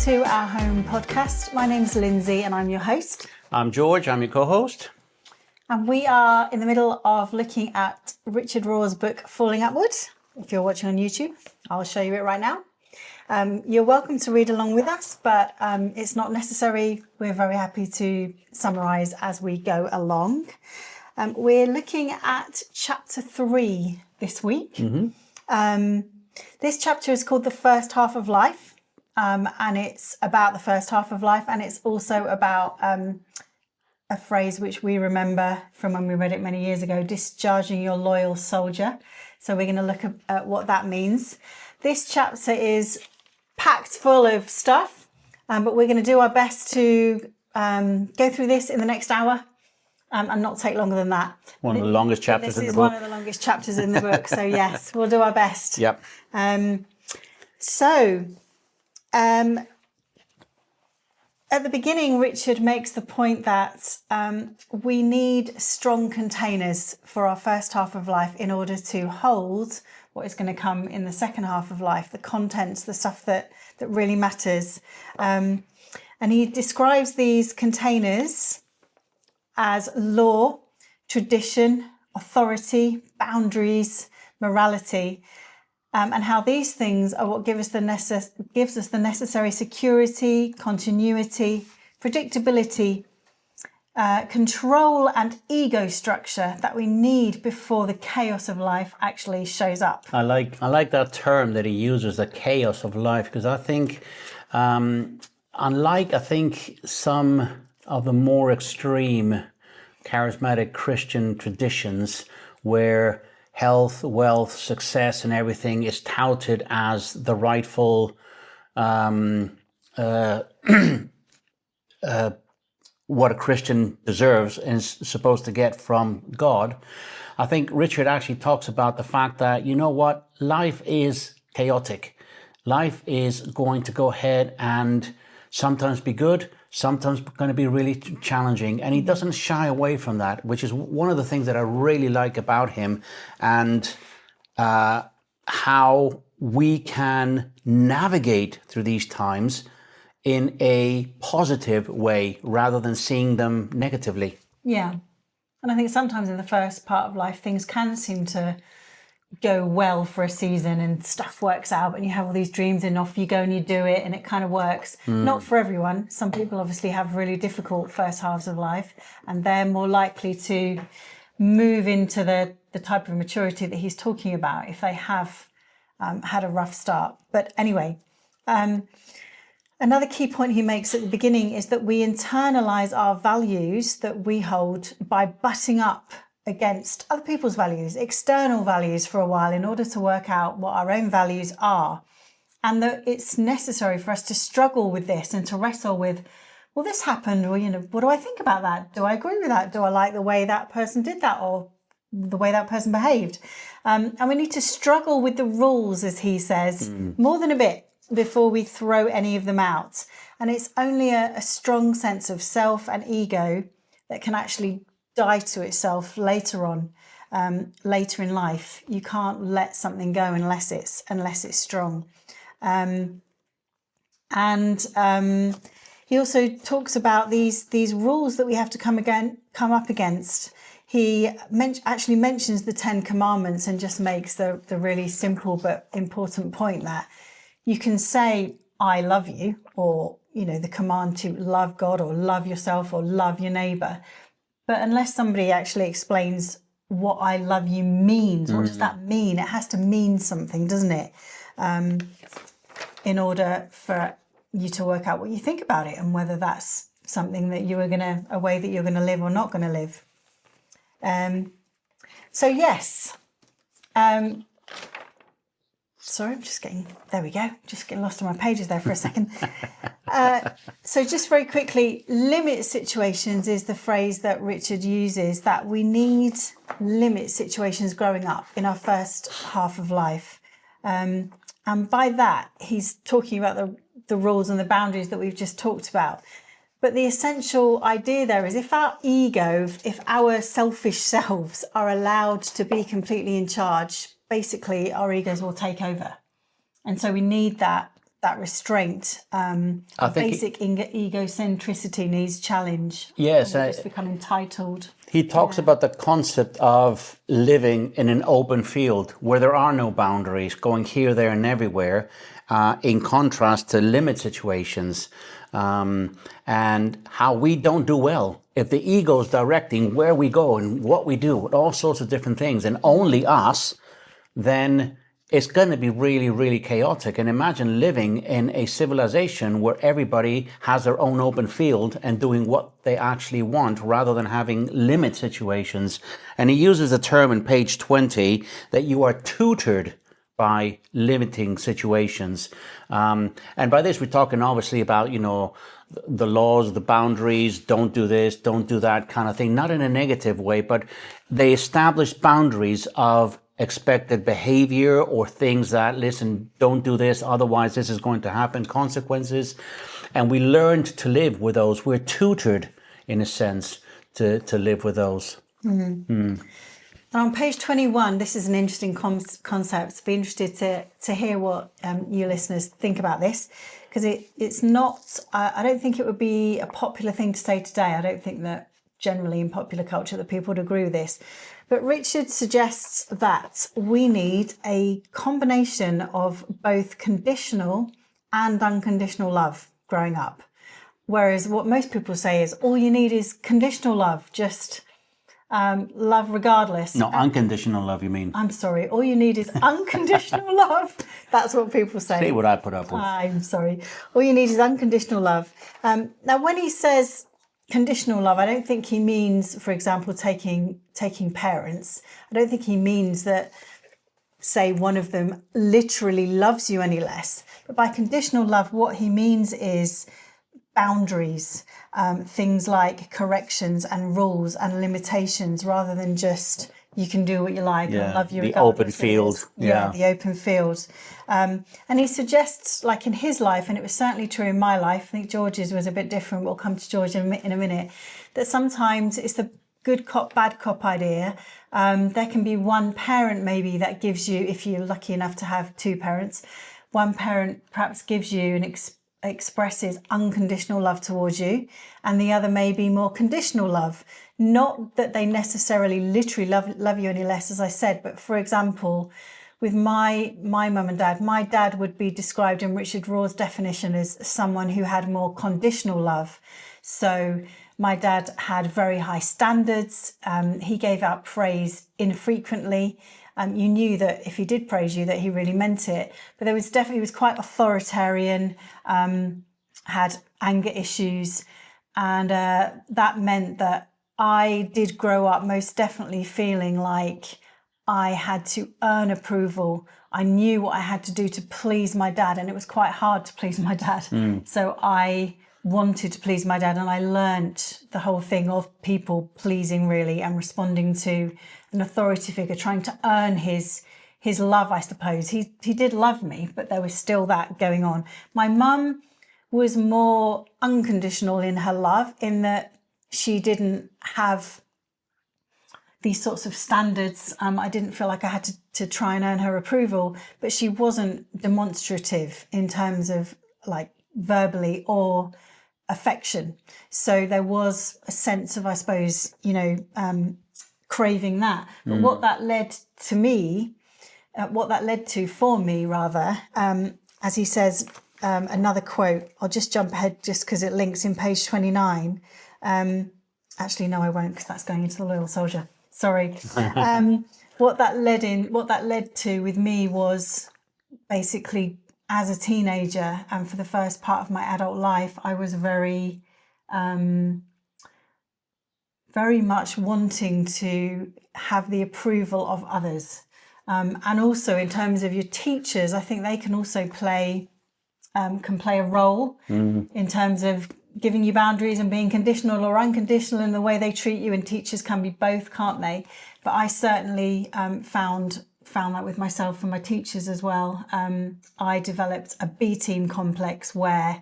to our home podcast. My name's Lindsay and I'm your host. I'm George, I'm your co-host. And we are in the middle of looking at Richard Rohr's book, Falling Upward. If you're watching on YouTube, I'll show you it right now. You're welcome to read along with us, but it's not necessary. We're very happy to summarise as we go along. We're looking at chapter 3 this week. This chapter is called The First Half of Life, and it's about the first half of life, and it's also about a phrase which we remember from when we read it many years ago, discharging your loyal soldier. So we're going to look at what that means. This chapter is packed full of stuff, but we're going to do our best to go through this in the next hour and not take longer than that. One of the longest chapters in the book. This is one of the longest chapters in the book, so yes, we'll do our best. Yep. At the beginning, Richard makes the point that we need strong containers for our first half of life in order to hold what is going to come in the second half of life, the contents, the stuff that really matters. And he describes these containers as law, tradition, authority, boundaries, morality, and how these things are what gives us the necessary security, continuity, predictability, control and ego structure that we need before the chaos of life actually shows up. I like that term that he uses, the chaos of life, because I think, unlike some of the more extreme charismatic Christian traditions where health, wealth, success and everything is touted as the rightful what a Christian deserves and is supposed to get from God. I think Richard actually talks about the fact that, you know what, life is chaotic. Life is going to go ahead and sometimes be good, sometimes going to be really challenging. And he doesn't shy away from that, which is one of the things that I really like about him, and how we can navigate through these times in a positive way rather than seeing them negatively. Yeah. And I think sometimes in the first part of life, things can seem to go well for a season and stuff works out and you have all these dreams and off you go and you do it and it kind of works. Not for everyone. Some people obviously have really difficult first halves of life and they're more likely to move into the type of maturity that he's talking about if they have had a rough start. But anyway, another key point he makes at the beginning is that we internalize our values that we hold by butting up against other people's values, external values for a while in order to work out what our own values are. And that it's necessary for us to struggle with this and to wrestle with, well, this happened, or, what do I think about that? Do I agree with that? Do I like the way that person did that or the way that person behaved? And we need to struggle with the rules, as he says, more than a bit before we throw any of them out. And it's only a strong sense of self and ego that can actually die to itself later on, later in life. You can't let something go unless it's strong. He also talks about these rules that we have to come up against. He actually mentions the 10 Commandments and just makes the really simple but important point that you can say, I love you, or, the command to love God or love yourself or love your neighbour. But unless somebody actually explains what I love you means, what does that mean? It has to mean something, doesn't it? In order for you to work out what you think about it and whether that's something that a way that you're going to live or not going to live. Sorry, there we go. Just getting lost on my pages there for a second. So just very quickly, limit situations is the phrase that Richard uses, that we need limit situations growing up in our first half of life. And by that, he's talking about the rules and the boundaries that we've just talked about. But the essential idea there is if our ego, if our selfish selves are allowed to be completely in charge, basically our egos will take over. And so we need that that restraint. I think Basic egocentricity needs challenge. Yes, And we just become entitled. he talks about the concept of living in an open field where there are no boundaries, going here, there, and everywhere, in contrast to limit situations, and how we don't do well. If the ego is directing where we go and what we do, with all sorts of different things, and only us, then it's going to be really, really chaotic. And imagine living in a civilization where everybody has their own open field and doing what they actually want rather than having limit situations. And he uses a term in page 20 that you are tutored by limiting situations. And by this, we're talking obviously about, the laws, the boundaries, don't do this, don't do that kind of thing, not in a negative way, but they establish boundaries of expected behavior or things that, listen, don't do this, otherwise this is going to happen, consequences. And we learned to live with those. We're tutored, in a sense, to live with those. And on page 21, this is an interesting concept. Be interested to hear what you listeners think about this, because it's not, I don't think it would be a popular thing to say today. I don't think that generally in popular culture that people would agree with this. But Richard suggests that we need a combination of both conditional and unconditional love growing up. Whereas what most people say is all you need is conditional love, just love regardless. No, unconditional love, you mean? I'm sorry, all you need is unconditional love. That's what people say. See what I put up with. I'm sorry. All you need is unconditional love. Now, when he says conditional love, I don't think he means, for example, taking parents. I don't think he means that, say, one of them literally loves you any less. But by conditional love, what he means is boundaries, things like corrections and rules and limitations, rather than just you can do what you like and love you the regardless. open field. The open field. And he suggests, like in his life, and it was certainly true in my life, I think George's was a bit different, we'll come to George in a minute, that sometimes it's the good cop, bad cop idea. There can be one parent maybe that gives you, if you're lucky enough to have two parents, one parent perhaps gives you and expresses unconditional love towards you, and the other may be more conditional love. Not that they necessarily literally love you any less, as I said, but for example, with my mum and dad, my dad would be described in Richard Rohr's definition as someone who had more conditional love. So my dad had very high standards. He gave out praise infrequently. You knew that if he did praise you, that he really meant it. But there was definitely, he was quite authoritarian, had anger issues. And that meant that I did grow up most definitely feeling like I had to earn approval. I knew what I had to do to please my dad, and it was quite hard to please my dad. So I wanted to please my dad, and I learnt the whole thing of people pleasing really, and responding to an authority figure, trying to earn his love, I suppose. He did love me, but there was still that going on. My mum was more unconditional in her love, in that she didn't have these sorts of standards. I didn't feel like I had to try and earn her approval, but she wasn't demonstrative in terms of like verbally or affection. So there was a sense of, I suppose, craving that. But what that led to for me, rather, as he says, another quote, I'll just jump ahead just because it links in page 29. Actually, no, I won't, because that's going into the Loyal Soldier. Sorry. What that led to with me was basically, as a teenager and for the first part of my adult life, I was very much wanting to have the approval of others. And also in terms of your teachers, I think they can also play a role in terms of giving you boundaries and being conditional or unconditional in the way they treat you, and teachers can be both, can't they? But I certainly found that with myself and my teachers as well. I developed a B team complex where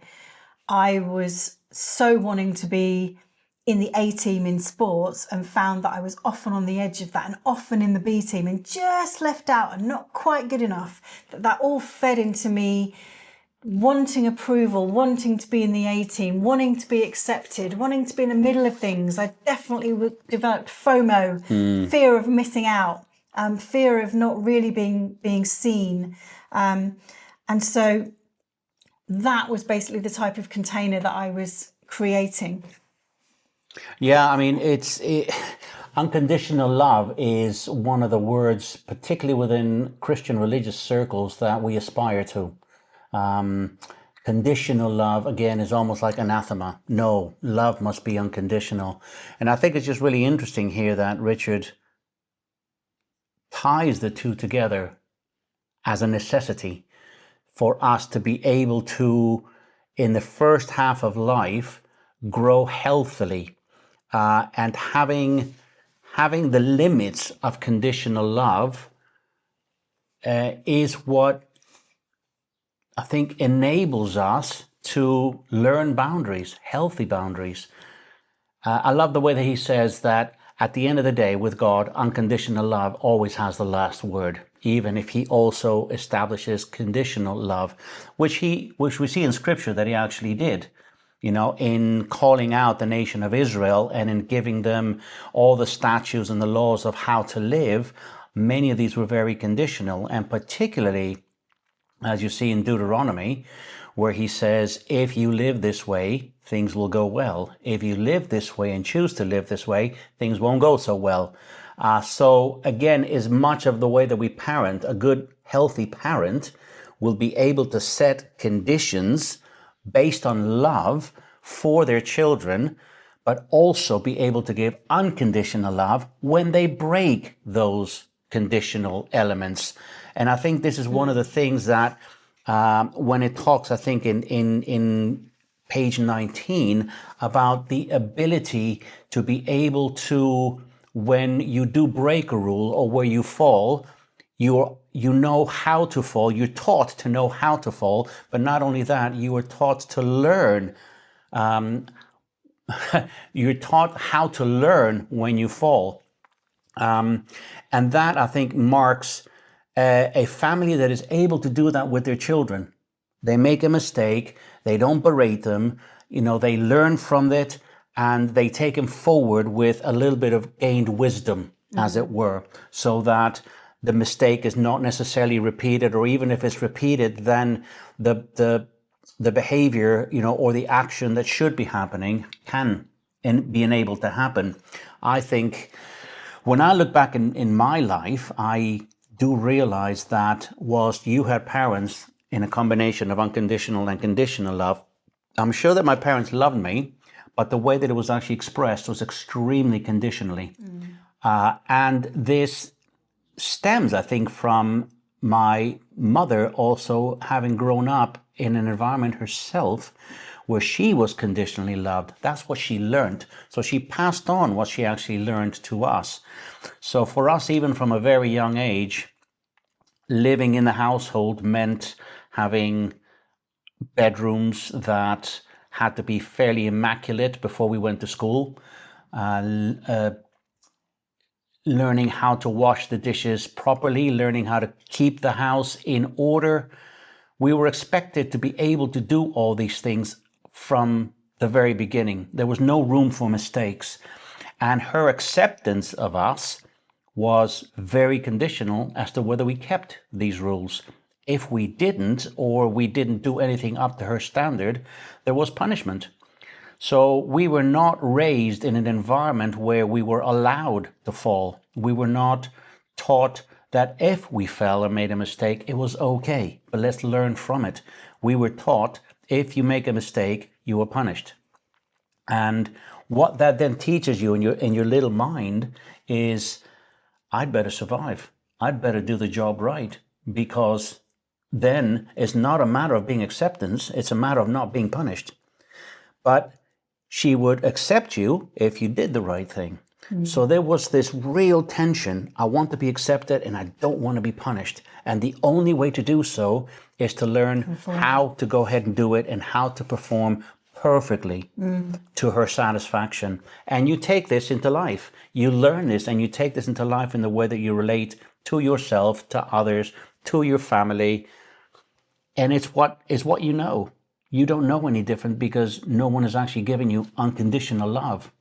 I was so wanting to be in the A team in sports, and found that I was often on the edge of that and often in the B team and just left out and not quite good enough. That all fed into me wanting approval, wanting to be in the A team, wanting to be accepted, wanting to be in the middle of things. I definitely developed FOMO, fear of missing out, fear of not really being seen. And so that was basically the type of container that I was creating. Yeah, I mean, unconditional love is one of the words, particularly within Christian religious circles, that we aspire to. Conditional love, again, is almost like anathema. No, love must be unconditional. And I think it's just really interesting here that Richard ties the two together as a necessity for us to be able to, in the first half of life, grow healthily, and having the limits of conditional love is what I think enables us to learn boundaries, healthy boundaries. I love the way that he says that at the end of the day, with God, unconditional love always has the last word, even if he also establishes conditional love, which we see in Scripture that he actually did. In calling out the nation of Israel and in giving them all the statutes and the laws of how to live, many of these were very conditional, and particularly, as you see in Deuteronomy, where he says, if you live this way, things will go well. If you live this way and choose to live this way, things won't go so well. So again, as much of the way that we parent, a good, healthy parent will be able to set conditions based on love for their children, but also be able to give unconditional love when they break those conditional elements. And I think this is one of the things that when it talks, I think in page 19, about the ability to be able to, when you do break a rule or where you fall, you know how to fall. You're taught to know how to fall, but not only that, you are taught to learn. You're taught how to learn when you fall, and that I think marks a family that is able to do that with their children. They make a mistake, they don't berate them. They learn from it, and they take them forward with a little bit of gained wisdom, as it were, so that the mistake is not necessarily repeated, or even if it's repeated, then the behavior, or the action that should be happening can be enabled to happen. I think when I look back in my life, I do realize that whilst you had parents in a combination of unconditional and conditional love, I'm sure that my parents loved me, but the way that it was actually expressed was extremely conditionally. And this stems, I think, from my mother also having grown up in an environment herself where she was conditionally loved. That's what she learned. So she passed on what she actually learned to us. So for us, even from a very young age, living in the household meant having bedrooms that had to be fairly immaculate before we went to school. Learning how to wash the dishes properly, learning how to keep the house in order. We were expected to be able to do all these things from the very beginning. There was no room for mistakes. And her acceptance of us was very conditional as to whether we kept these rules. If we didn't, or we didn't do anything up to her standard, there was punishment. So we were not raised in an environment where we were allowed to fall. We were not taught that if we fell or made a mistake, it was okay, but let's learn from it. We were taught if you make a mistake, you are punished. And what that then teaches you in your little mind is, I'd better survive. I'd better do the job right, because then it's not a matter of being acceptance, it's a matter of not being punished. But she would accept you if you did the right thing. So there was this real tension. I want to be accepted and I don't want to be punished. And the only way to do so is to learn how to go ahead and do it and how to perform perfectly to her satisfaction. And you take this into life. You learn this and you take this into life in the way that you relate to yourself, to others, to your family. And it's what you know. You don't know any different because no one is actually giving you unconditional love.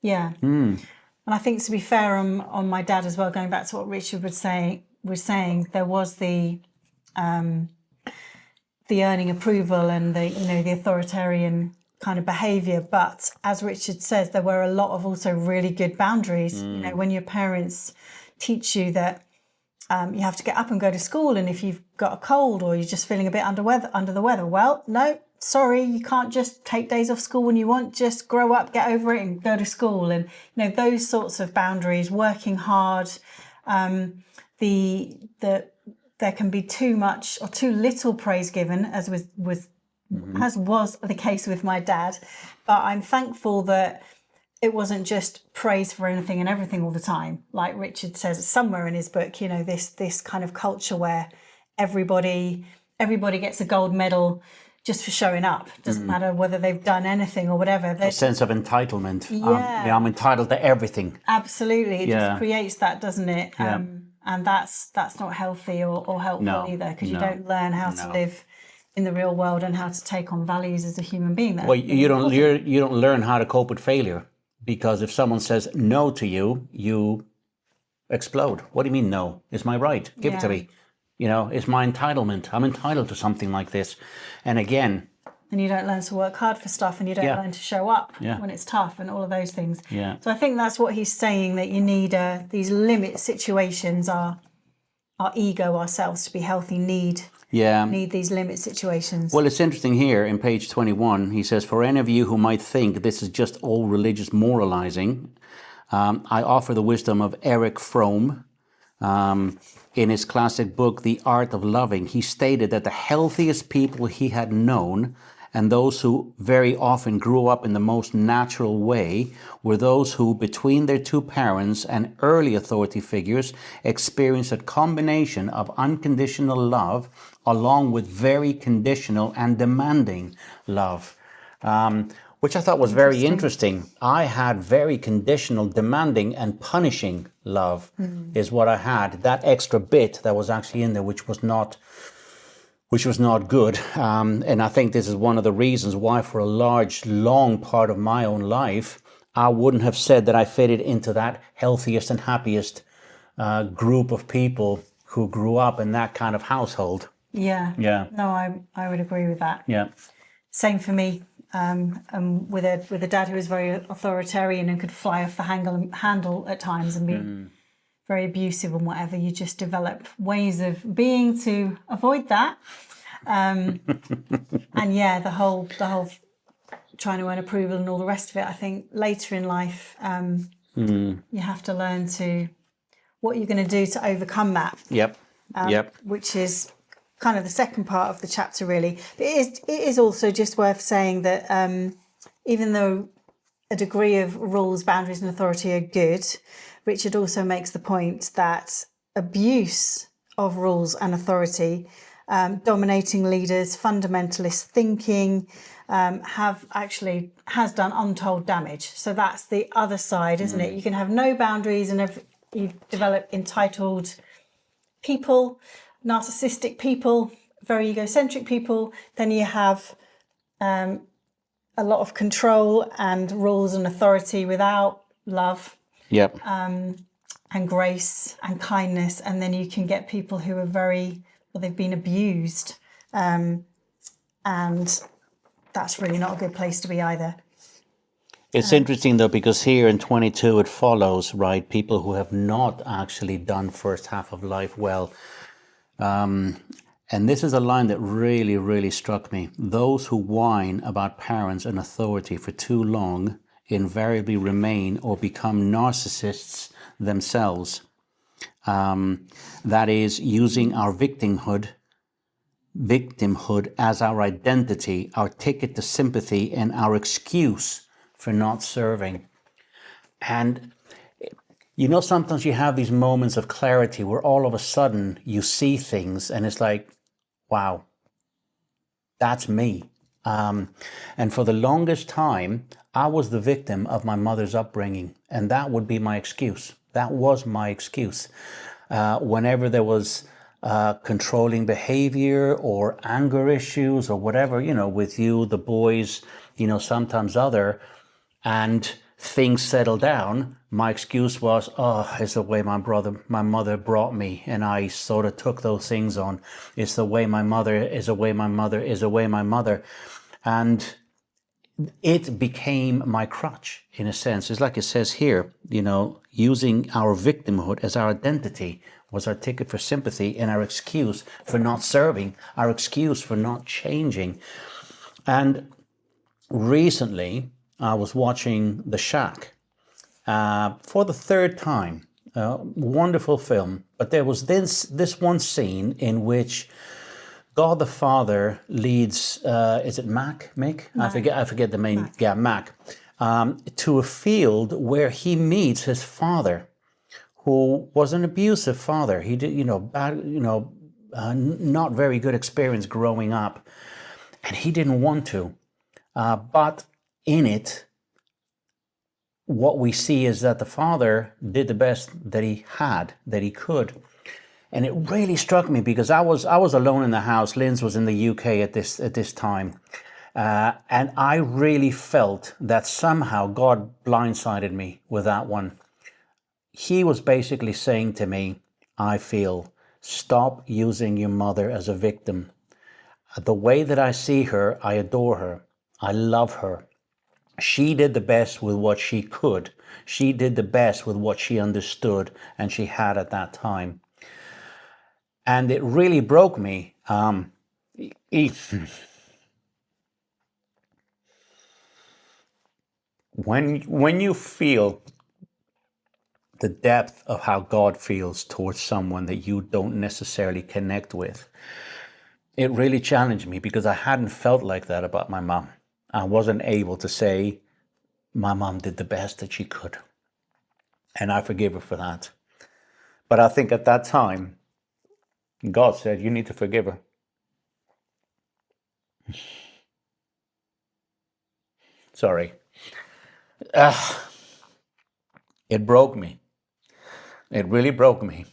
Yeah. And I think, to be fair on my dad as well, going back to what Richard was saying, there was the earning approval and the authoritarian kind of behavior. But as Richard says, there were a lot of also really good boundaries. When your parents teach you that you have to get up and go to school, and if you've got a cold or you're just feeling a bit under the weather, well, no, sorry, you can't just take days off school when you want. Just grow up, get over it, and go to school. And those sorts of boundaries, working hard. There can be too much or too little praise given, as was the case with my dad. But I'm thankful that it wasn't just praise for anything and everything all the time. Like Richard says somewhere in his book, this kind of culture where everybody gets a gold medal just for showing up. Doesn't matter whether they've done anything or whatever. A sense of entitlement. Yeah. I'm entitled to everything. Absolutely. It just creates that, doesn't it? Yeah. And that's not healthy or helpful either, because you don't learn how to live in the real world and how to take on values as a human being. You don't learn how to cope with failure, because if someone says no to you, you explode. What do you mean no? It's my right. Give it to me. It's my entitlement. I'm entitled to something like this. And again, and you don't learn to work hard for stuff, and you don't learn to show up when it's tough, and all of those things. Yeah. So I think that's what he's saying, that you need these limit situations. Our ego, ourselves, to be healthy, need these limit situations. Well, it's interesting here in page 21. He says, for any of you who might think this is just all religious moralizing, I offer the wisdom of Erich Fromm. In his classic book, The Art of Loving, he stated that the healthiest people he had known, and those who very often grew up in the most natural way, were those who, between their two parents and early authority figures, experienced a combination of unconditional love along with very conditional and demanding love. Which I thought was very interesting. I had very conditional, demanding, and punishing love is what I had. That extra bit that was actually in there, which was not good. And I think this is one of the reasons why, for a long part of my own life, I wouldn't have said that I fitted into that healthiest and happiest group of people who grew up in that kind of household. Yeah. Yeah. No, I would agree with that. Yeah. Same for me. With a dad who was very authoritarian and could fly off the handle at times and be very abusive and whatever. You just develop ways of being to avoid that. And the whole trying to earn approval and all the rest of it. I think later in life, you have to learn what you're going to do to overcome that. Yep. Which is kind of the second part of the chapter, really. But it is also just worth saying that even though a degree of rules, boundaries and authority are good, Richard also makes the point that abuse of rules and authority, dominating leaders, fundamentalist thinking, has done untold damage. So that's the other side, isn't it? You can have no boundaries and you develop entitled people, narcissistic people, very egocentric people. Then you have a lot of control and rules and authority without love, and grace and kindness. And then you can get people who are they've been abused, and that's really not a good place to be either. It's interesting though, because here in 22 it follows, right, people who have not actually done first half of life well. And this is a line that really, really struck me. Those who whine about parents and authority for too long invariably remain or become narcissists themselves. That is, using our victimhood as our identity, our ticket to sympathy, and our excuse for not serving. And sometimes you have these moments of clarity where all of a sudden you see things and it's like, wow, that's me. And for the longest time, I was the victim of my mother's upbringing, and that would be my excuse. That was my excuse. Whenever there was controlling behavior or anger issues or whatever, with you, the boys, sometimes other, and things settle down, my excuse was, oh, it's the way my mother brought me, and I sort of took those things on. It's the way my mother is, the way my mother is, the way my mother. And it became my crutch, in a sense. It's like it says here, using our victimhood as our identity was our ticket for sympathy and our excuse for not serving, our excuse for not changing. And recently, I was watching The Shack for the third time. Wonderful film, but there was this one scene in which God the Father leads, is it Mick? I forget the main, Mac. Yeah, Mac, to a field where he meets his father, who was an abusive father. He did, bad, not very good experience growing up, and he didn't want to. But in it, what we see is that the father did the best that he could. And it really struck me because I was alone in the house. Linz was in the UK at this time. And I really felt that somehow God blindsided me with that one. He was basically saying to me, I feel, stop using your mother as a victim. The way that I see her, I adore her. I love her. She did the best with what she could. She did the best with what she understood and she had at that time. And it really broke me. When you feel the depth of how God feels towards someone that you don't necessarily connect with, it really challenged me because I hadn't felt like that about my mom. I wasn't able to say my mom did the best that she could. And I forgive her for that. But I think at that time, God said, you need to forgive her. Sorry. It broke me. It really broke me.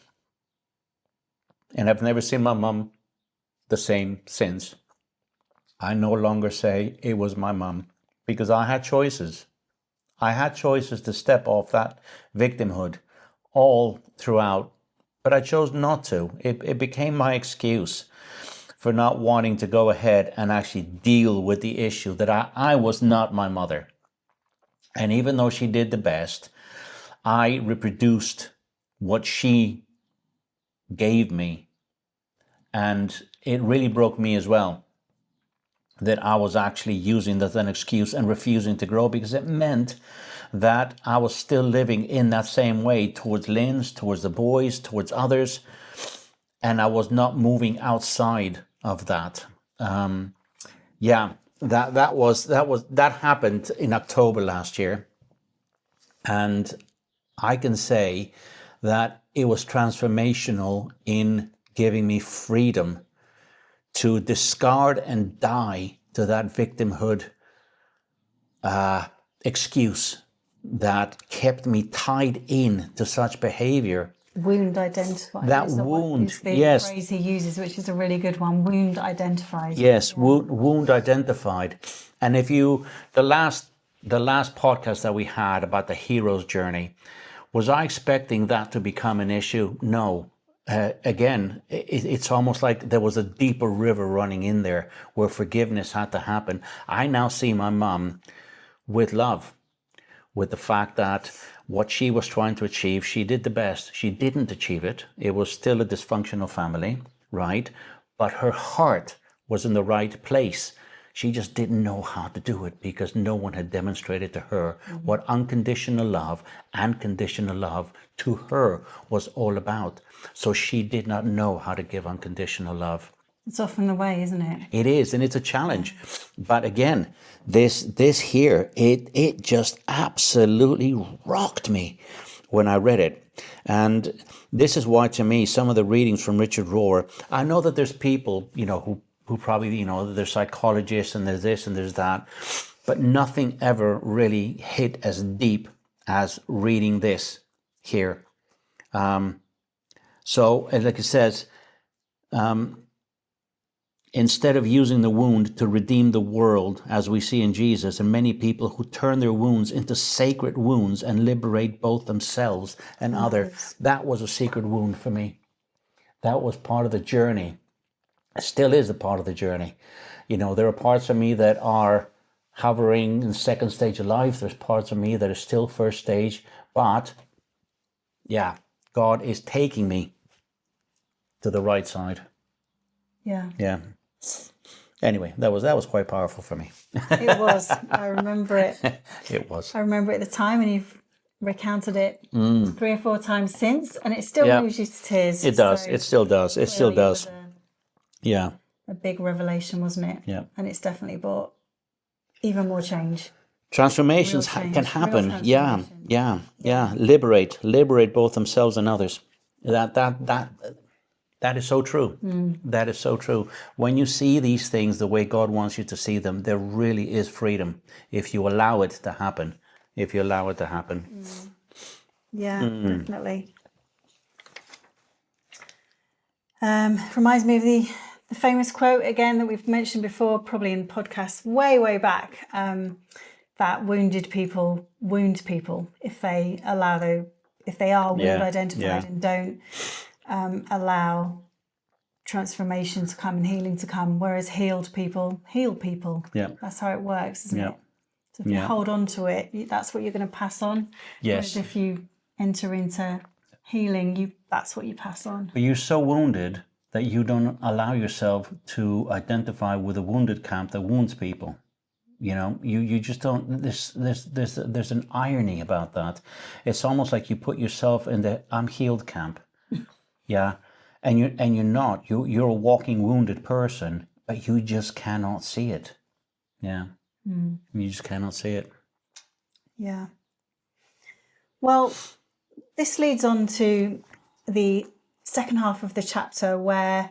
And I've never seen my mom the same since. I no longer say it was my mom because I had choices. I had choices to step off that victimhood all throughout, but I chose not to. It became my excuse for not wanting to go ahead and actually deal with the issue that I was not my mother. And even though she did the best, I reproduced what she gave me. And it really broke me as well that I was actually using that as an excuse and refusing to grow, because it meant that I was still living in that same way towards Linz, towards the boys, towards others, and I was not moving outside of that. That happened in October last year, and I can say that it was transformational in giving me freedom to discard and die to that victimhood excuse that kept me tied in to such behavior. Wound identified. That wound, the phrase he uses, which is a really good one. Wound identified. Yes, yeah. Wound identified. And if you, the last podcast that we had about the hero's journey, was I expecting that to become an issue? No. Again, it's almost like there was a deeper river running in there where forgiveness had to happen. I now see my mom with love, with the fact that what she was trying to achieve, she did the best. She didn't achieve it. It was still a dysfunctional family, right? But her heart was in the right place. She just didn't know how to do it because no one had demonstrated to her what unconditional love and conditional love to her was all about. So she did not know how to give unconditional love. It's often the way, isn't it? It is, and it's a challenge. But again, this here, it just absolutely rocked me when I read it. And this is why, to me, some of the readings from Richard Rohr, I know that there's people, who probably, there's psychologists and there's this and there's that, but nothing ever really hit as deep as reading this here. So, like it says, instead of using the wound to redeem the world, as we see in Jesus, and many people who turn their wounds into sacred wounds and liberate both themselves and others. That was a secret wound for me. That was part of the journey. It still is a part of the journey. There are parts of me that are hovering in the second stage of life. There's parts of me that are still first stage. But, yeah, God is taking me to the right side. Yeah. Yeah. Anyway, that was quite powerful for me. It was. I remember it. It was. I remember it at the time, and you've recounted it 3 or 4 times since, and it still moves you to tears. It does. So it still does. It still does. Yeah. A big revelation, wasn't it? Yeah. And it's definitely brought even more change. Transformations can happen. Yeah. Liberate both themselves and others. That is so true. That is so true. When you see these things the way God wants you to see them, there really is freedom if you allow it to happen. Yeah, definitely. Reminds me of the famous quote again that we've mentioned before, probably in podcasts way back, that wounded people wound people if they are wound identified and don't allow transformation to come and healing to come, whereas healed people heal people. Yeah, that's how it works, isn't it? So if you hold on to it, that's what you're going to pass on. Yes. Whereas if you enter into healing, that's what you pass on. But you're so wounded that you don't allow yourself to identify with a wounded camp that wounds people. You just don't. There's an irony about that. It's almost like you put yourself in the I'm healed camp. Yeah, and you're not. You're a walking wounded person, but you just cannot see it. Yeah, you just cannot see it. Yeah. Well, this leads on to the second half of the chapter where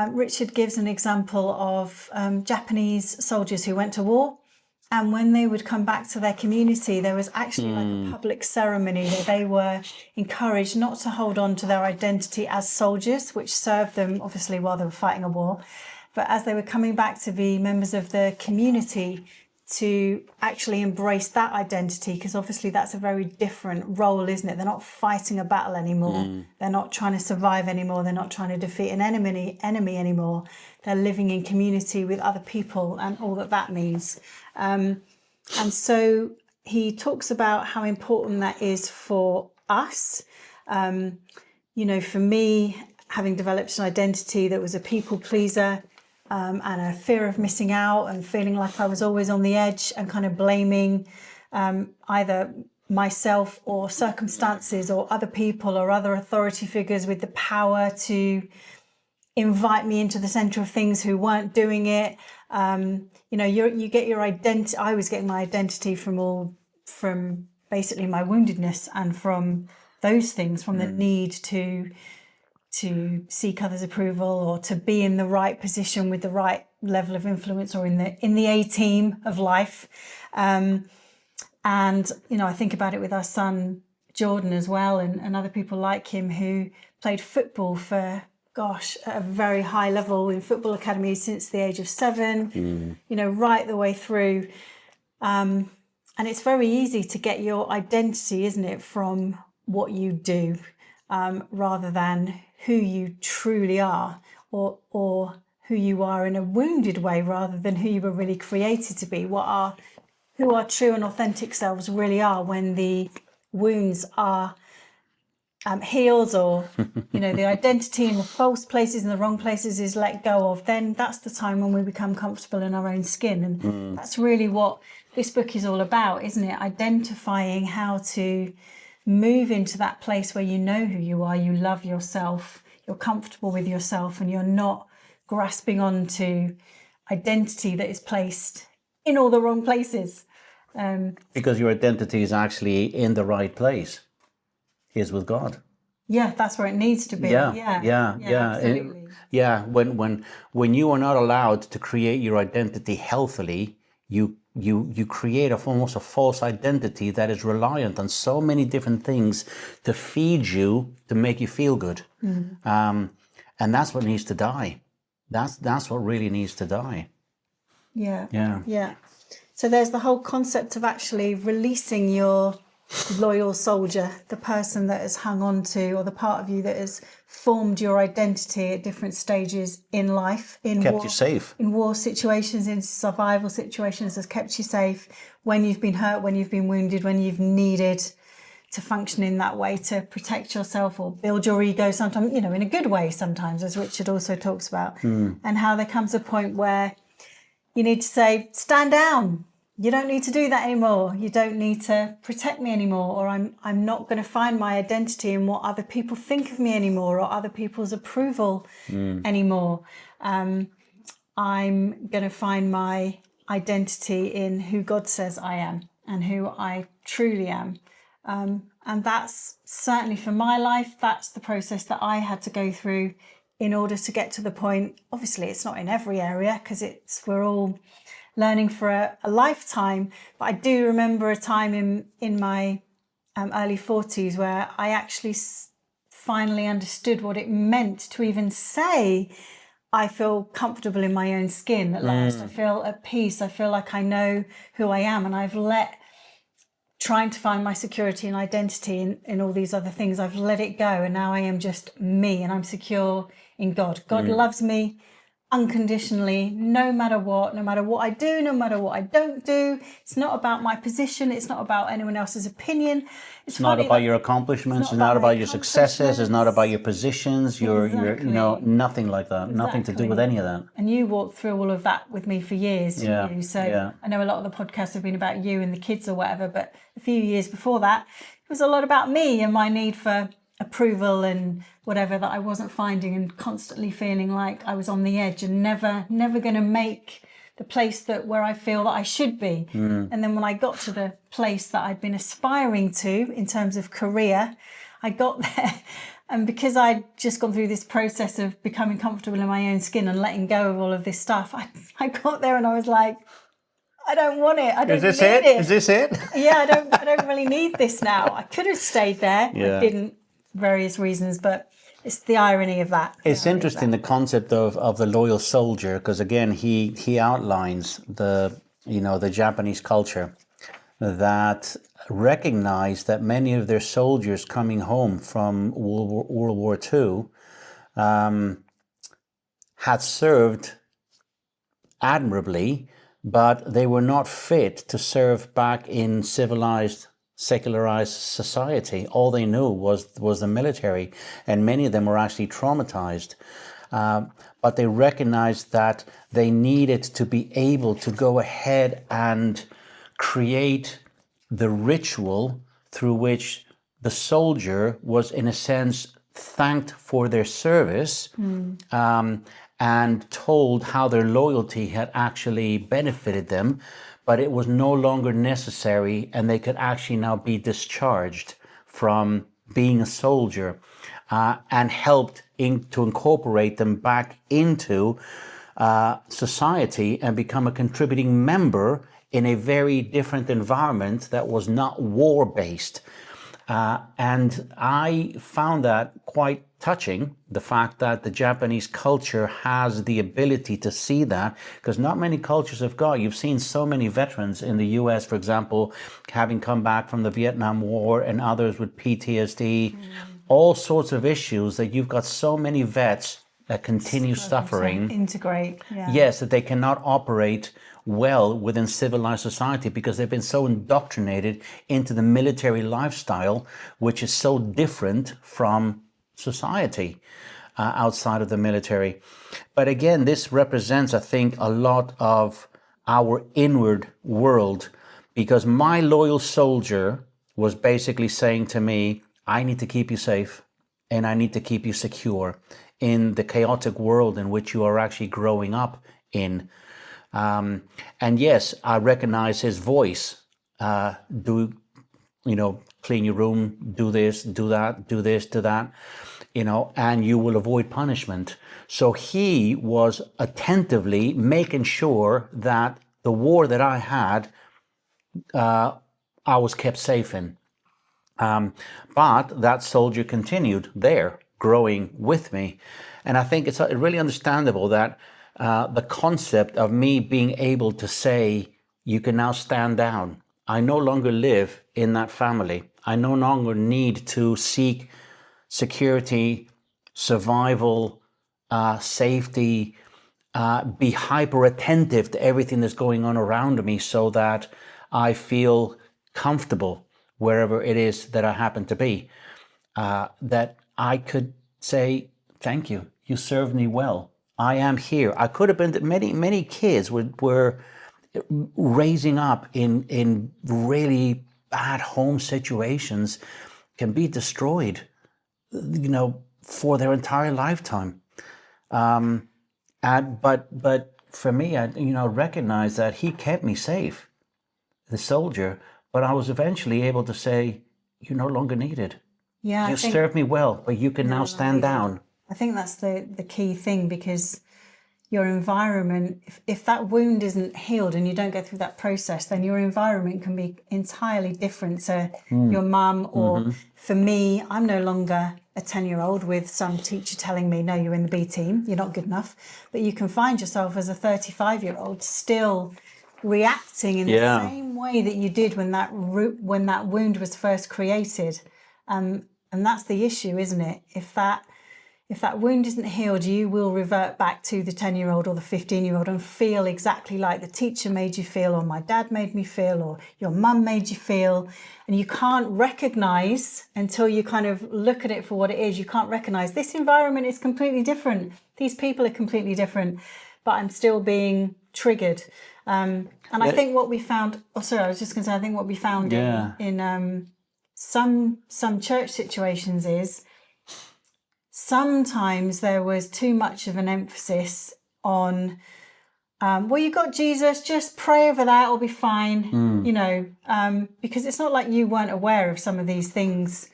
Richard gives an example of Japanese soldiers who went to war. And when they would come back to their community, there was actually like a public ceremony where they were encouraged not to hold on to their identity as soldiers, which served them obviously while they were fighting a war. But as they were coming back to be members of the community, to actually embrace that identity, because obviously that's a very different role, isn't it? They're not fighting a battle anymore. They're not trying to survive anymore. They're not trying to defeat an enemy anymore. They're living in community with other people and all that means. And so he talks about how important that is for us. For me, having developed an identity that was a people pleaser, and a fear of missing out and feeling like I was always on the edge and kind of blaming either myself or circumstances or other people or other authority figures with the power to invite me into the center of things who weren't doing it. You get your identity. I was getting my identity from basically my woundedness and from those things, from the need to seek others' approval or to be in the right position with the right level of influence or in the A team of life. And I think about it with our son Jordan as well, and other people like him who played football for at a very high level in football academies since the age of 7, right the way through. And it's very easy to get your identity, isn't it, from what you do, rather than who you truly are, or who you are in a wounded way rather than who you were really created to be, who our true and authentic selves really are when the wounds are healed, or the identity in the false places and the wrong places is let go of. Then that's the time when we become comfortable in our own skin, and that's really what this book is all about, isn't it? Identifying how to move into that place where you know who you are, you love yourself, you're comfortable with yourself, and you're not grasping onto identity that is placed in all the wrong places. Because your identity is actually in the right place, is with God. Yeah, that's where it needs to be. Yeah. Absolutely. When you are not allowed to create your identity healthily, you create almost a false identity that is reliant on so many different things to feed you, to make you feel good. And that's what needs to die. That's what really needs to die. Yeah. So there's the whole concept of actually releasing your loyal soldier, the person that has hung on to, or the part of you that has formed your identity at different stages in life, Kept you safe. in war situations, in survival situations, has kept you safe when you've been hurt, when you've been wounded, when you've needed to function in that way to protect yourself or build your ego sometimes, in a good way sometimes, as Richard also talks about. And how there comes a point where you need to say, stand down. You don't need to do that anymore. You don't need to protect me anymore, or I'm not going to find my identity in what other people think of me anymore, or other people's approval anymore. I'm going to find my identity in who God says I am and who I truly am. And that's certainly for my life, that's the process that I had to go through in order to get to the point. Obviously, it's not in every area because we're all learning for a lifetime. But I do remember a time in my early 40s where I actually finally understood what it meant to even say, I feel comfortable in my own skin at last. I feel at peace. I feel like I know who I am, and I've let trying to find my security and identity in all these other things, I've let it go, and now I am just me, and I'm secure in God. God loves me unconditionally, no matter what I do, no matter what I don't do. It's not about my position. It's not about anyone else's opinion. It's not about your accomplishments. It's not about your successes. It's not about your positions. Your nothing like that. Nothing to do with any of that. And you walked through all of that with me for years, didn't you? So I know a lot of the podcasts have been about you and the kids or whatever, but a few years before that, it was a lot about me and my need for approval and whatever that I wasn't finding, and constantly feeling like I was on the edge and never going to make the place where I feel that I should be. And then when I got to the place that I'd been aspiring to in terms of career, I got there. And because I'd just gone through this process of becoming comfortable in my own skin and letting go of all of this stuff, I got there and I was like, I don't want it. I don't need it. Is this it? Yeah, I don't really need this now. I could have stayed there. I didn't, various reasons, but it's the irony of that. It's interesting, the concept of the loyal soldier, because again, he outlines the Japanese culture that recognized that many of their soldiers coming home from World War II had served admirably, but they were not fit to serve back in civilized, secularized society. All they knew was the military, and many of them were actually traumatized. But they recognized that they needed to be able to go ahead and create the ritual through which the soldier was, in a sense, thanked for their service, and told how their loyalty had actually benefited them, but it was no longer necessary, and they could actually now be discharged from being a soldier, and helped to incorporate them back into society and become a contributing member in a very different environment that was not war-based. And I found that quite touching, the fact that the Japanese culture has the ability to see that, because not many cultures have got. You've seen so many veterans in the US, for example, having come back from the Vietnam War, and others with PTSD, all sorts of issues, that you've got so many vets that continue suffering. Integrate, Yes, that they cannot operate well within civilized society because they've been so indoctrinated into the military lifestyle, which is so different from society outside of the military. But again, this represents, I think, a lot of our inward world, because my loyal soldier was basically saying to me, I need to keep you safe and I need to keep you secure in the chaotic world in which you are actually growing up in. And yes, I recognize his voice. Clean your room, do this, do that, do this, do that, and you will avoid punishment. So he was attentively making sure that the war that I had, I was kept safe in. But that soldier continued there growing with me. And I think it's really understandable that the concept of me being able to say, you can now stand down. I no longer live in that family. I no longer need to seek security, survival, safety, be hyper attentive to everything that's going on around me so that I feel comfortable wherever it is that I happen to be. That I could say, thank you, you served me well. I am here. I could have been, many kids were raising up in really bad home situations, can be destroyed, for their entire lifetime. But for me, I recognize that he kept me safe, the soldier. But I was eventually able to say, you're no longer needed. Yeah, You served me well, but you can now stand down. I think that's the key thing, because your environment, if that wound isn't healed and you don't go through that process, then your environment can be entirely different to your mum. Or for me, I'm no longer a 10-year-old with some teacher telling me, no, you're in the B team, you're not good enough. But you can find yourself as a 35-year-old still reacting in the same way that you did when that wound was first created. And that's the issue, isn't it? If that wound isn't healed, you will revert back to the 10-year-old or the 15-year-old and feel exactly like the teacher made you feel, or my dad made me feel, or your mum made you feel. And you can't recognize, until you kind of look at it for what it is, you can't recognize this environment is completely different. These people are completely different, but I'm still being triggered. And I think what we found, I was just going to say, I think what we found in some church situations is, sometimes there was too much of an emphasis on, well, you got Jesus, just pray over that, it'll be fine, because it's not like you weren't aware of some of these things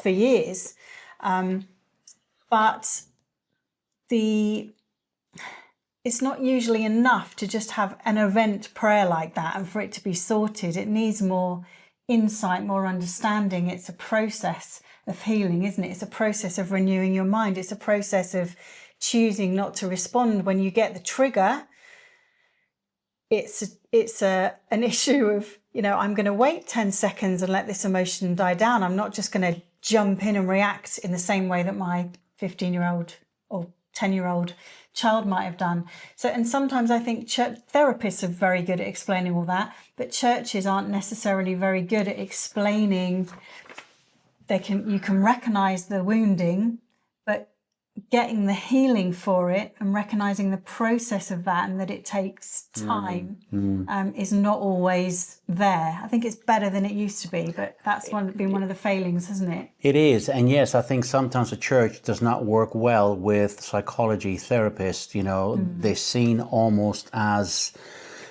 for years. But it's not usually enough to just have an event prayer like that and for it to be sorted. It needs more insight, more understanding. It's a process of healing, isn't it? It's a process of renewing your mind. It's a process of choosing not to respond when you get the trigger. It's an issue of, I'm going to wait 10 seconds and let this emotion die down. I'm not just going to jump in and react in the same way that my 15-year-old or 10-year-old child might have done. So, and sometimes I think church therapists are very good at explaining all that, but churches aren't necessarily very good at explaining. You can recognize the wounding, but getting the healing for it and recognizing the process of that, and that it takes time, is not always there. I think it's better than it used to be, but that's been one of the failings, hasn't it? It is. And yes, I think sometimes the church does not work well with psychology therapists. They're seen almost as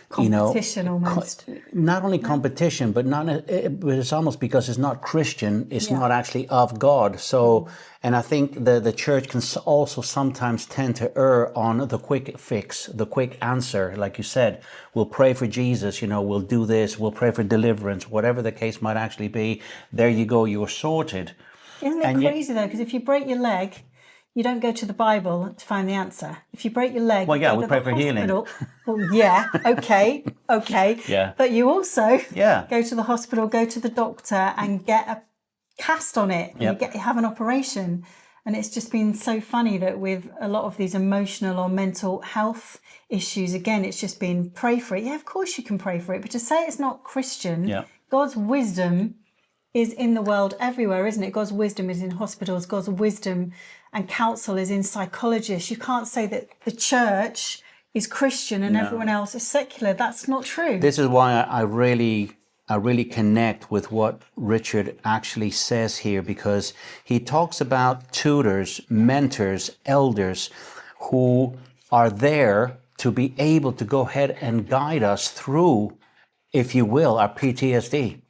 competition, almost. Not only competition, but but it's almost because it's not Christian, it's not actually of God. So, and I think the church can also sometimes tend to err on the quick fix, the quick answer. Like you said, we'll pray for Jesus, we'll do this, we'll pray for deliverance, whatever the case might actually be. There you go, you're sorted. Isn't it crazy though? Because if you break your leg, you don't go to the Bible to find the answer. If you break your leg, we pray for healing. Well, yeah, okay. Yeah. But you also go to the hospital, go to the doctor and get a cast on it, and you have an operation. And it's just been so funny that with a lot of these emotional or mental health issues, again, it's just been pray for it. Yeah, of course you can pray for it. But to say it's not Christian, God's wisdom is in the world everywhere, isn't it? God's wisdom is in hospitals. God's wisdom and counsel is in psychologists. You can't say that the church is Christian and everyone else is secular. That's not true. This is why I really connect with what Richard actually says here, because he talks about tutors, mentors, elders who are there to be able to go ahead and guide us through, if you will, our PTSD.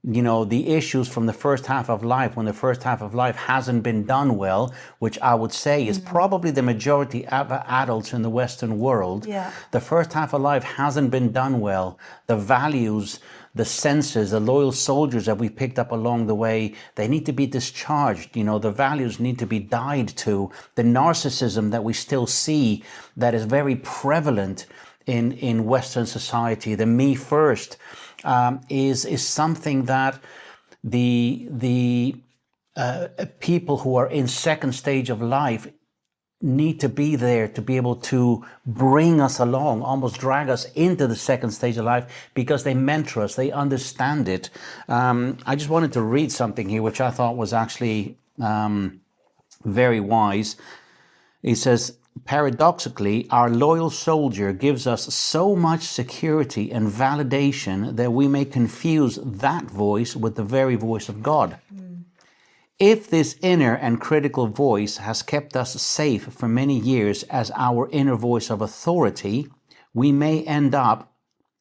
The issues from the first half of life, when the first half of life hasn't been done well, which I would say is probably the majority of adults in the Western world. The first half of life hasn't been done well. The values, the senses, the loyal soldiers that we picked up along the way, they need to be discharged. The values need to be died to. The narcissism that we still see that is very prevalent in Western society, the me first, is something that the people who are in second stage of life need to be there to be able to bring us along, almost drag us into the second stage of life, because they mentor us, they understand it. I just wanted to read something here, which I thought was actually very wise. He says, paradoxically, our loyal soldier gives us so much security and validation that we may confuse that voice with the very voice of God. If this inner and critical voice has kept us safe for many years as our inner voice of authority, we may end up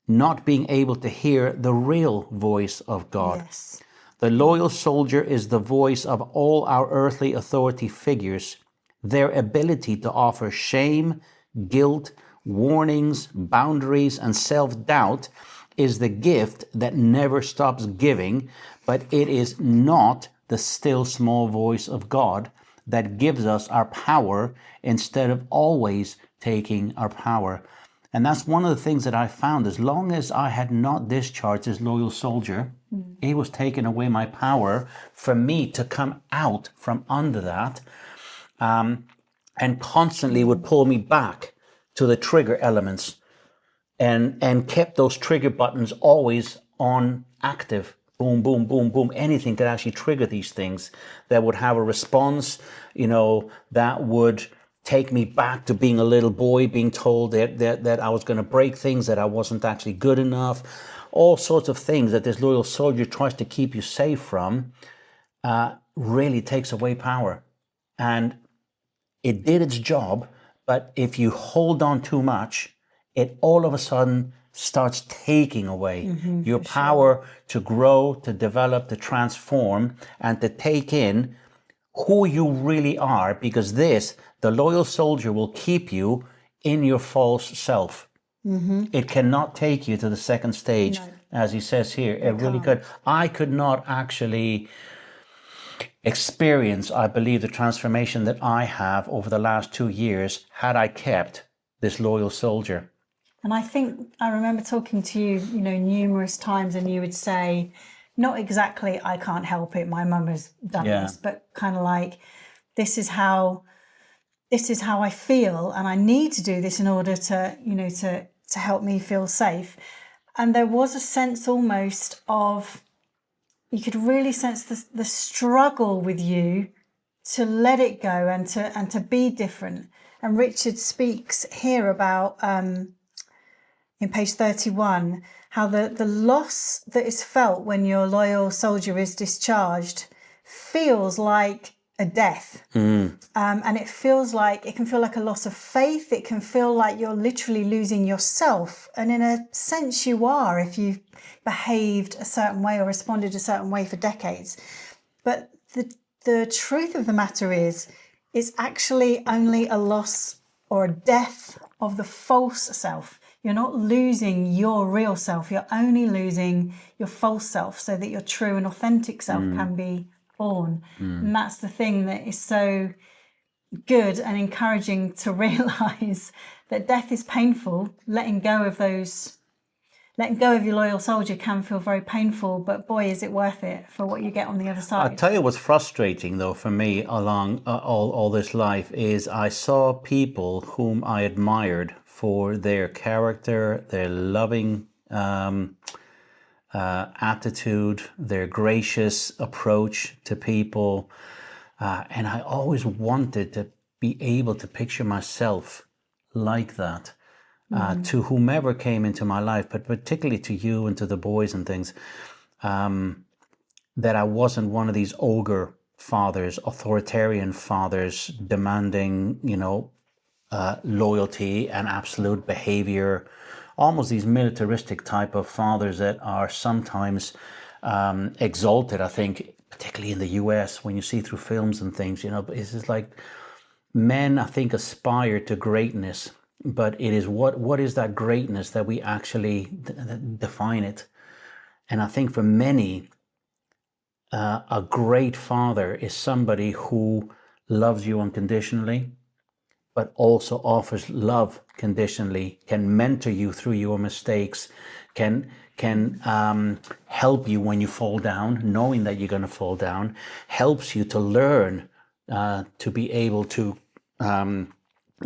not being able to hear the real voice of God. Yes. The loyal soldier is the voice of all our earthly authority figures. Their ability to offer shame, guilt, warnings, boundaries, and self-doubt is the gift that never stops giving, but it is not the still small voice of God that gives us our power instead of always taking our power. And that's one of the things that I found. As long as I had not discharged as loyal soldier, it was taking away my power for me to come out from under that, and constantly would pull me back to the trigger elements, and kept those trigger buttons always on active. Boom, boom, boom, boom. Anything could actually trigger these things that would have a response, that would take me back to being a little boy, being told that I was going to break things, that I wasn't actually good enough, all sorts of things that this loyal soldier tries to keep you safe from, really takes away power. And it did its job, but if you hold on too much, it all of a sudden starts taking away your power to grow, to develop, to transform, and to take in who you really are, because the loyal soldier will keep you in your false self. It cannot take you to the second stage, as he says here. It really could. I could not actually experience, I believe, the transformation that I have over the last 2 years had I kept this loyal soldier. And I think I remember talking to you, numerous times, and you would say, not exactly, I can't help it, my mum has done this, but kind of like, this is how I feel, and I need to do this in order to help me feel safe. And there was a sense almost of, you could really sense the struggle with you to let it go and to be different. And Richard speaks here about, in page 31, how the loss that is felt when your loyal soldier is discharged feels like a death. And it can feel like a loss of faith. It can feel like you're literally losing yourself. And in a sense you are, if you've behaved a certain way or responded a certain way for decades. But the truth of the matter is, it's actually only a loss or a death of the false self. You're not losing your real self. You're only losing your false self so that your true and authentic self can be born. And that's the thing that is so good and encouraging to realize, that death is painful. Letting go of your loyal soldier can feel very painful, but boy, is it worth it for what you get on the other side. I'll tell you what's frustrating, though, for me along all this life is I saw people whom I admired for their character, their loving attitude, their gracious approach to people. And I always wanted to be able to picture myself like that. To whomever came into my life, but particularly to you and to the boys and things, that I wasn't one of these ogre fathers, authoritarian fathers, demanding, loyalty and absolute behavior, almost these militaristic type of fathers that are sometimes exalted, I think, particularly in the US, when you see through films and things, it's just like men, I think, aspire to greatness. But it is what is that greatness that we actually define it? And I think for many, a great father is somebody who loves you unconditionally, but also offers love conditionally, can mentor you through your mistakes, can help you when you fall down, knowing that you're going to fall down, helps you to learn to be able to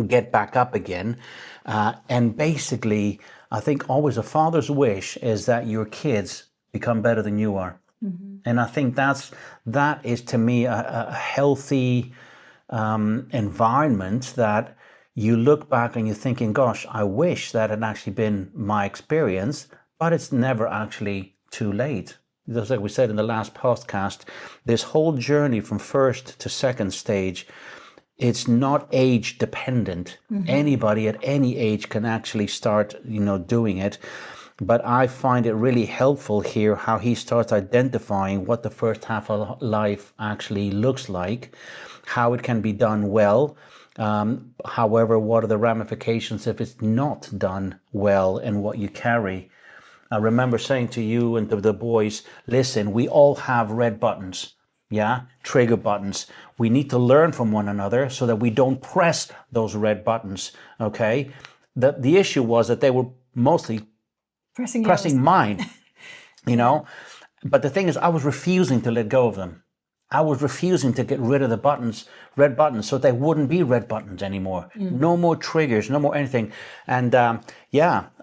get back up again. And basically, I think always a father's wish is that your kids become better than you are. And I think that is to me a healthy environment, that you look back and you're thinking, gosh, I wish that had actually been my experience, but it's never actually too late. Just like we said in the last podcast, this whole journey from first to second stage, it's not age dependent. Anybody at any age can actually start, doing it. But I find it really helpful here how he starts identifying what the first half of life actually looks like, how it can be done well. However, what are the ramifications if it's not done well, and what you carry. I remember saying to you and to the boys, listen, we all have red buttons. Yeah, trigger buttons. We need to learn from one another so that we don't press those red buttons. Okay. The issue was that they were mostly pressing mine, But the thing is, I was refusing to let go of them. I was refusing to get rid of the red buttons, so they wouldn't be red buttons anymore. No more triggers, no more anything. And there's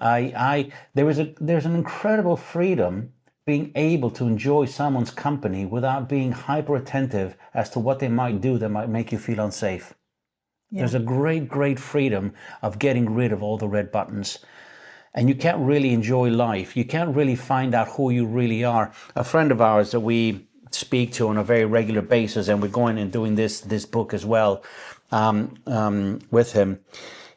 an incredible freedom being able to enjoy someone's company without being hyper attentive as to what they might do that might make you feel unsafe. Yeah. There's a great, great freedom of getting rid of all the red buttons. And you can't really enjoy life. You can't really find out who you really are. A friend of ours that we speak to on a very regular basis, and we're going and doing this book as well with him.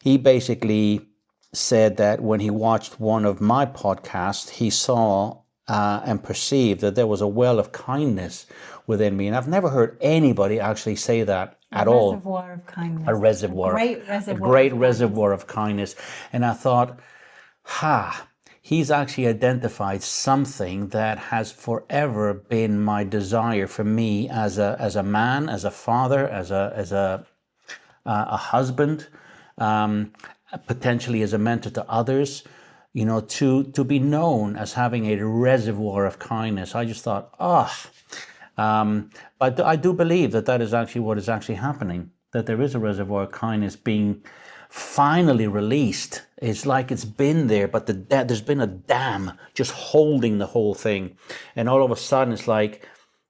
He basically said that when he watched one of my podcasts, he saw and perceived that there was a well of kindness within me. And I've never heard anybody actually say that at all. A reservoir of kindness. A reservoir. A great reservoir of kindness. And I thought, he's actually identified something that has forever been my desire for me as a man, as a father, as a husband, potentially as a mentor to others, to be known as having a reservoir of kindness. I just thought, but I do believe that is actually what is actually happening, that there is a reservoir of kindness being finally released. It's like it's been there, but there's been a dam just holding the whole thing, and all of a sudden it's like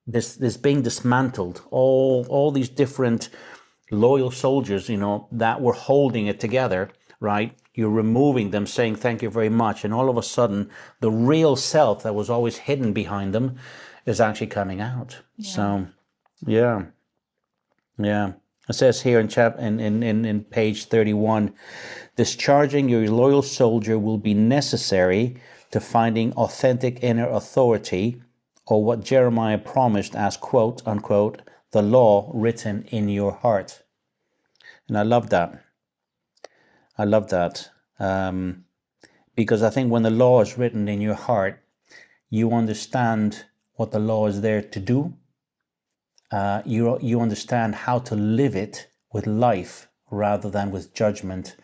this being dismantled. All these different loyal soldiers, that were holding it together, right? You're removing them, saying thank you very much, and all of a sudden the real self that was always hidden behind them is actually coming out. Yeah. So, yeah. It says here in page 31, discharging your loyal soldier will be necessary to finding authentic inner authority, or what Jeremiah promised as, quote unquote, the law written in your heart. And I love that. Because I think when the law is written in your heart, you understand what the law is there to do. You understand how to live it with life rather than with judgment.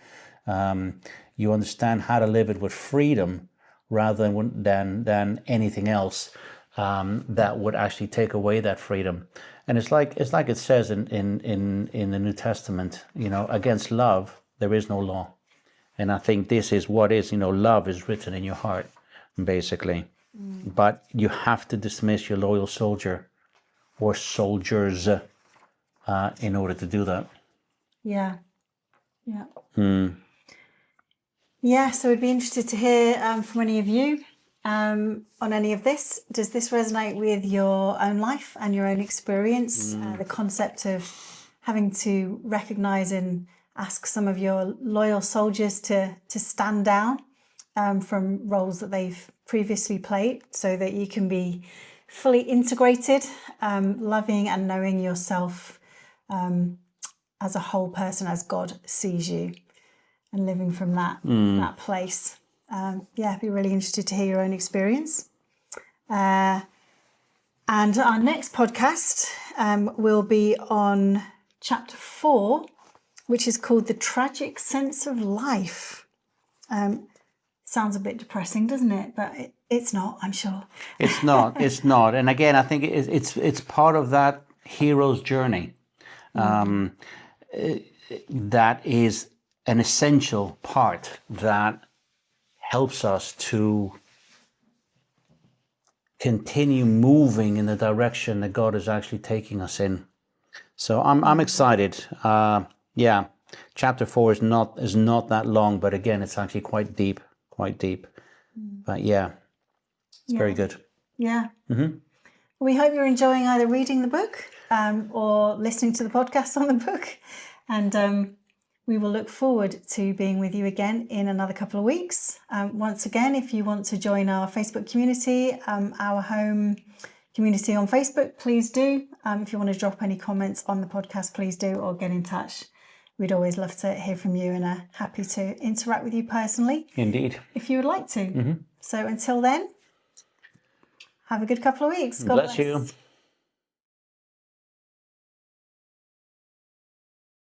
You understand how to live it with freedom rather than anything else that would actually take away that freedom. And it's like it says in the New Testament, against love there is no law. And I think this is what is, love is written in your heart, basically. But you have to dismiss your loyal soldier or soldiers in order to do that. Yeah. Yeah, so we'd be interested to hear from any of you on any of this. Does this resonate with your own life and your own experience? The concept of having to recognize and ask some of your loyal soldiers to stand down from roles that they've previously played, so that you can be fully integrated, loving and knowing yourself as a whole person, as God sees you, and living from that place. I'd be really interested to hear your own experience. And our next podcast will be on chapter 4, which is called The Tragic Sense of Life. Sounds a bit depressing, doesn't it? But it's not, I'm sure. It's not. It's not. And again, I think it's part of that hero's journey. That is an essential part that helps us to continue moving in the direction that God is actually taking us in. So I'm excited. Chapter 4 is not that long, but again, it's actually quite deep. But it's very good. Yeah. We hope you're enjoying either reading the book or listening to the podcast on the book. And we will look forward to being with you again in another couple of weeks. Once again, if you want to join our Facebook community, our home community on Facebook, please do. If you want to drop any comments on the podcast, please do, or get in touch. We'd always love to hear from you and are happy to interact with you personally. Indeed. If you would like to. So until then, have a good couple of weeks. God bless you.